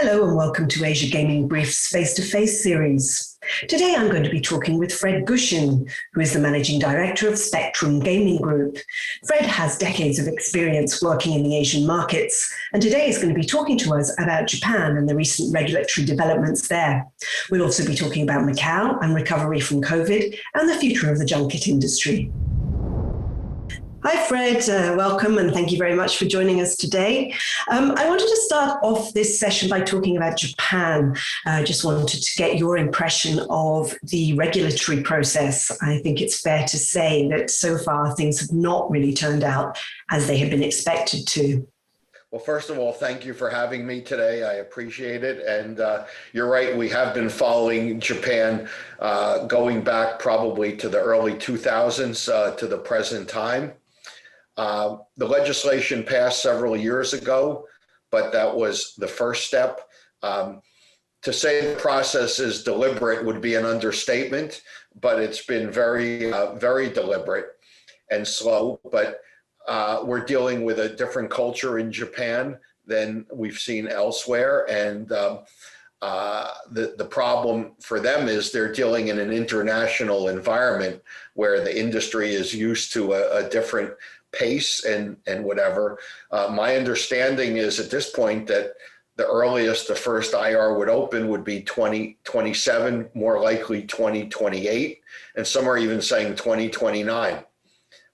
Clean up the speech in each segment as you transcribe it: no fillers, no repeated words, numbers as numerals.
Hello and welcome to Asia Gaming Brief's face-to-face series. Today I'm going to be talking with Fred Gushin, who is the Managing Director of Spectrum Gaming Group. Fred has decades of experience working in the Asian markets, and today is going to be talking to us about Japan and the recent regulatory developments there. We'll also be talking about Macau and recovery from COVID and the future of the junket industry. Hi, Fred. Welcome, and thank you very much for joining us today. I wanted to start off this session by talking about Japan. I just wanted to get your impression of the regulatory process. I think it's fair to say that so far things have not really turned out as they had been expected to. Well, first of all, thank you for having me today. I appreciate it. And you're right, we have been following Japan going back probably to the early 2000s to the present time. The legislation passed several years ago, but that was the first step. To say the process is deliberate would be an understatement, but it's been very, very deliberate and slow. But we're dealing with a different culture in Japan than we've seen elsewhere. And the problem for them is they're dealing in an international environment where the industry is used to a different pace and whatever. My understanding is at this point that the earliest the first IR would open would be 2027, more likely 2028, and some are even saying 2029. I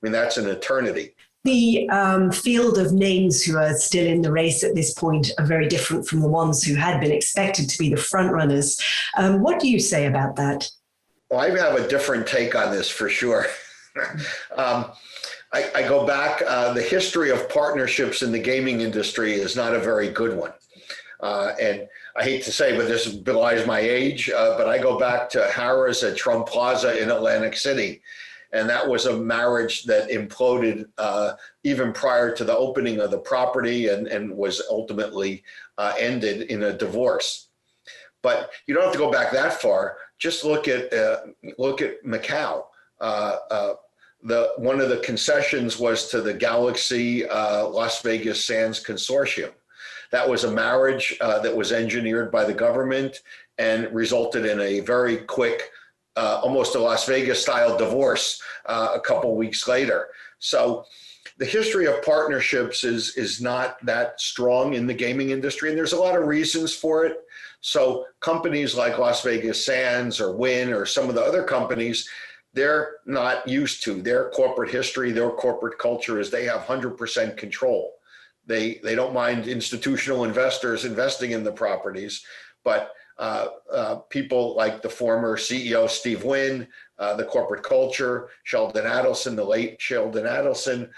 mean, that's an eternity. The field of names who are still in the race at this point are very different from the ones who had been expected to be the front runners. What do you say about that? Well, I have a different take on this for sure. I go back, the history of partnerships in the gaming industry is not a very good one. And I hate to say, but this belies my age, but I go back to Harrah's at Trump Plaza in Atlantic City. And that was a marriage that imploded even prior to the opening of the property and was ultimately ended in a divorce. But you don't have to go back that far. Just look at Macau. One of the concessions was to the Galaxy Las Vegas Sands Consortium. That was a marriage that was engineered by the government and resulted in a very quick, almost a Las Vegas style divorce a couple weeks later. So the history of partnerships is not that strong in the gaming industry, and there's a lot of reasons for it. So companies like Las Vegas Sands or Wynn or some of the other companies, they're not used to their corporate history, their corporate culture is they have 100% control. They don't mind institutional investors investing in the properties, but people like the former CEO, Steve Wynn, the corporate culture, Sheldon Adelson, the late Sheldon Adelson,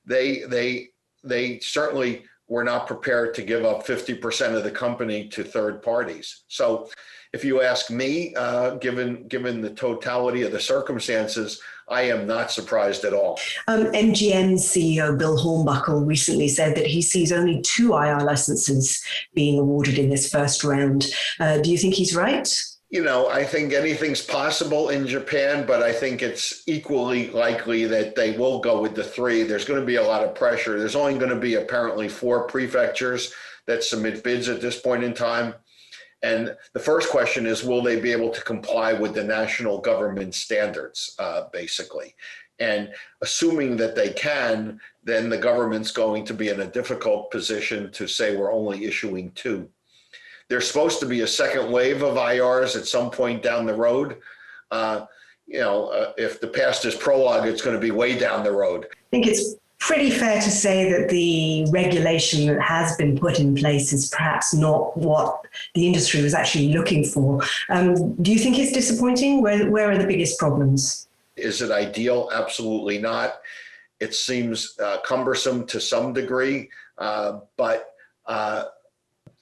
they certainly were not prepared to give up 50% of the company to third parties. So if you ask me, given the totality of the circumstances, I am not surprised at all. MGM CEO Bill Hornbuckle recently said that he sees only 2 IR licenses being awarded in this first round. Do you think he's right? You know, I think anything's possible in Japan, but I think it's equally likely that they will go with the 3. There's going to be a lot of pressure. There's only going to be apparently 4 prefectures that submit bids at this point in time. And the first question is, will they be able to comply with the national government standards, basically? And assuming that they can, then the government's going to be in a difficult position to say we're only issuing 2. There's supposed to be a second wave of IRs at some point down the road. If the past is prologue, it's going to be way down the road. I think it's pretty fair to say that the regulation that has been put in place is perhaps not what the industry was actually looking for. Do you think it's disappointing? Where are the biggest problems? Is it ideal? Absolutely not. It seems cumbersome to some degree, but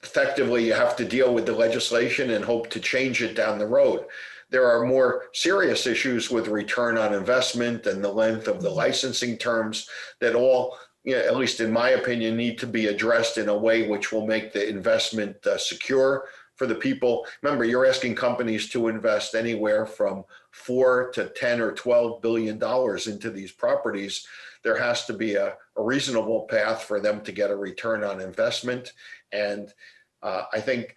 effectively you have to deal with the legislation and hope to change it down the road. There are more serious issues with return on investment and the length of the licensing terms that all, at least in my opinion, need to be addressed in a way which will make the investment secure for the people. Remember, you're asking companies to invest anywhere from $4 to $10 or $12 billion into these properties. There has to be a reasonable path for them to get a return on investment. And I think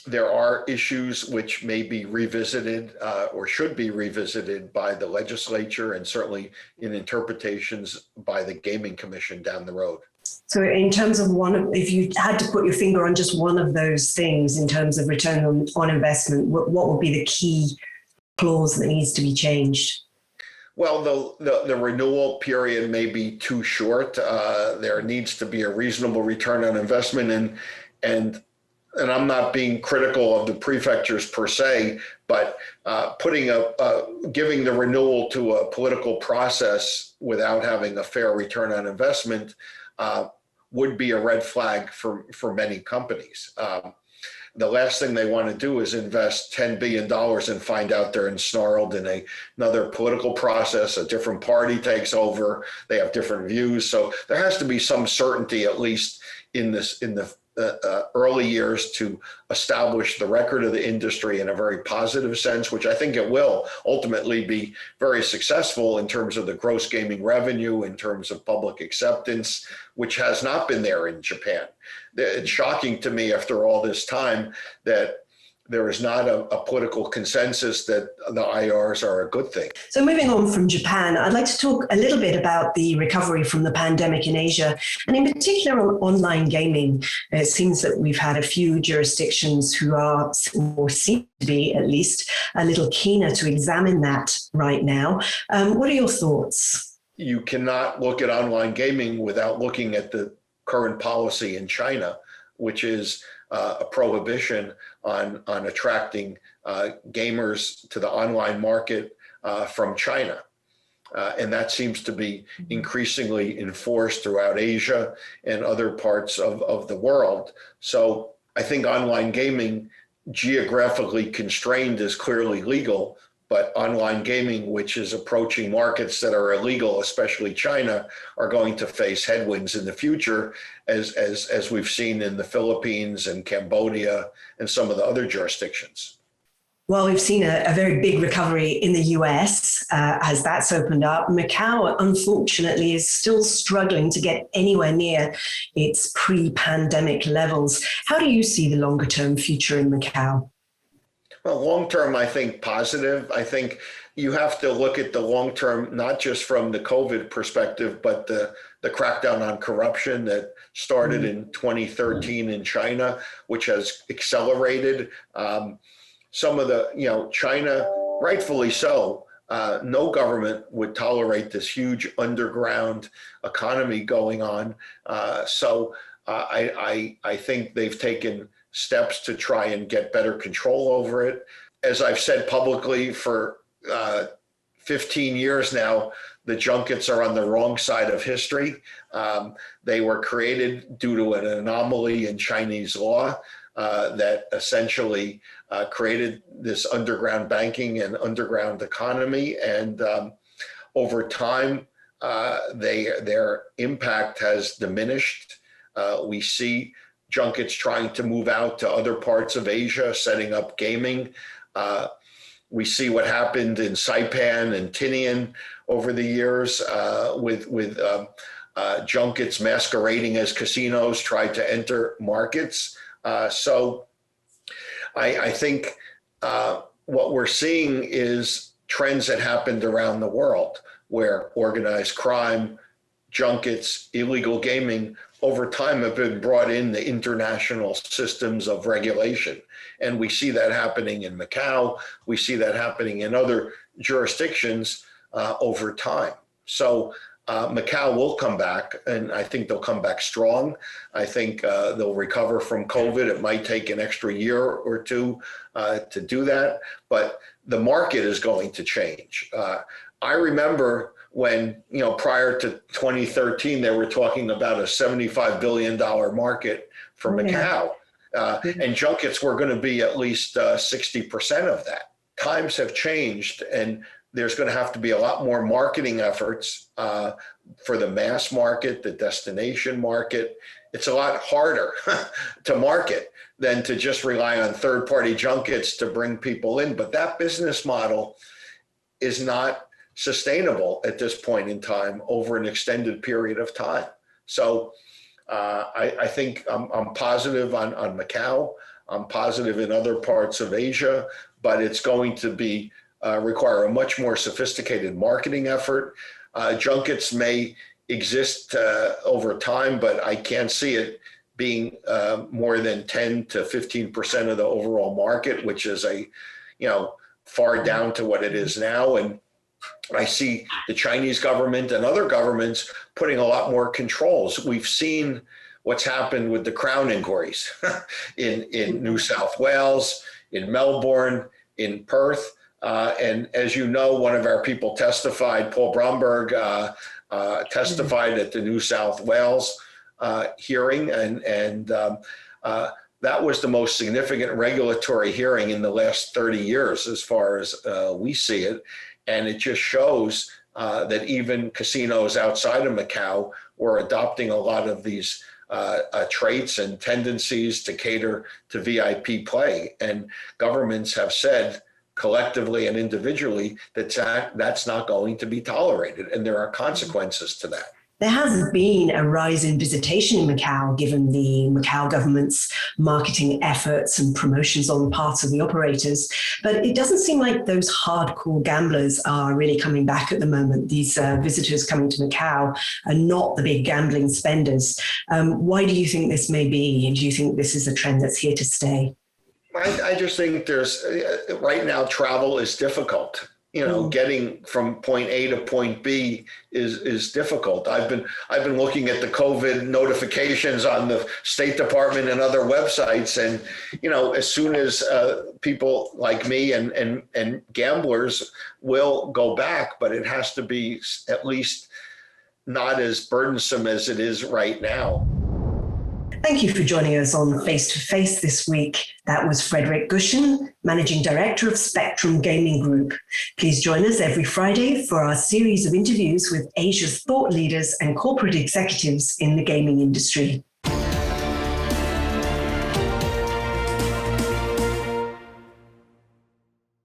there are issues which may be revisited or should be revisited by the legislature and certainly in interpretations by the Gaming Commission down the road. So in terms of if you had to put your finger on just one of those things in terms of return on investment, what would be the key clause that needs to be changed? Well, the renewal period may be too short. There needs to be a reasonable return on investment, and I'm not being critical of the prefectures per se, but giving the renewal to a political process without having a fair return on investment would be a red flag for many companies. The last thing they want to do is invest $10 billion and find out they're ensnarled in another political process. A different party takes over. They have different views. So there has to be some certainty, at least in the early years, to establish the record of the industry in a very positive sense, which I think it will ultimately be very successful in terms of the gross gaming revenue, in terms of public acceptance, which has not been there in Japan. It's shocking to me after all this time that there is not a political consensus that the IRs are a good thing. So moving on from Japan, I'd like to talk a little bit about the recovery from the pandemic in Asia, and in particular on online gaming. It seems that we've had a few jurisdictions who are, or seem to be at least, a little keener to examine that right now. What are your thoughts? You cannot look at online gaming without looking at the current policy in China, which is a prohibition on attracting gamers to the online market from China. And that seems to be increasingly enforced throughout Asia and other parts of the world. So I think online gaming, geographically constrained, is clearly legal, but online gaming, which is approaching markets that are illegal, especially China, are going to face headwinds in the future, as we've seen in the Philippines and Cambodia and some of the other jurisdictions. Well, we've seen a very big recovery in the US as that's opened up. Macau, unfortunately, is still struggling to get anywhere near its pre-pandemic levels. How do you see the longer-term future in Macau? Well, long term, I think positive. I think you have to look at the long term, not just from the COVID perspective, but the crackdown on corruption that started in 2013 in China, which has accelerated. Some of the, China, rightfully so, no government would tolerate this huge underground economy going on. So I think they've taken steps to try and get better control over it. As I've said publicly for 15 years now, the junkets are on the wrong side of history. They were created due to an anomaly in Chinese law that essentially created this underground banking and underground economy. And over time, their impact has diminished. We see junkets trying to move out to other parts of Asia, setting up gaming. We see what happened in Saipan and Tinian over the years with junkets masquerading as casinos tried to enter markets. So I think what we're seeing is trends that happened around the world where organized crime, junkets, illegal gaming over time have been brought in the international systems of regulation. And we see that happening in Macau. We see that happening in other jurisdictions over time. So Macau will come back, and I think they'll come back strong. I think they'll recover from COVID. It might take an extra year or two to do that, but the market is going to change. I remember when, prior to 2013, they were talking about a $75 billion market for Macau. And junkets were going to be at least 60% of that. Times have changed, and there's going to have to be a lot more marketing efforts for the mass market, the destination market. It's a lot harder to market than to just rely on third-party junkets to bring people in. But that business model is not sustainable at this point in time over an extended period of time. So I think I'm positive on Macau. I'm positive in other parts of Asia, but it's going to be require a much more sophisticated marketing effort. Junkets may exist over time, but I can't see it being more than 10 to 15% of the overall market, which is far down to what it is now. And I see the Chinese government and other governments putting a lot more controls. We've seen what's happened with the Crown inquiries in New South Wales, in Melbourne, in Perth. And as you know, one of our people testified, Paul Bromberg, testified at the New South Wales hearing. And that was the most significant regulatory hearing in the last 30 years, as far as we see it. And it just shows that even casinos outside of Macau were adopting a lot of these traits and tendencies to cater to VIP play. And governments have said collectively and individually that that's not going to be tolerated. And there are consequences to that. There has been a rise in visitation in Macau, given the Macau government's marketing efforts and promotions on the parts of the operators. But it doesn't seem like those hardcore gamblers are really coming back at the moment. These visitors coming to Macau are not the big gambling spenders. Why do you think this may be? And do you think this is a trend that's here to stay? I just think there's right now travel is difficult. Getting from point A to point B is difficult. I've been looking at the COVID notifications on the State Department and other websites, and as soon as people like me and gamblers will go back, but it has to be at least not as burdensome as it is right now. Thank you for joining us on Face to Face this week. That was Fredric Gushin, Managing Director of Spectrum Gaming Group. Please join us every Friday for our series of interviews with Asia's thought leaders and corporate executives in the gaming industry.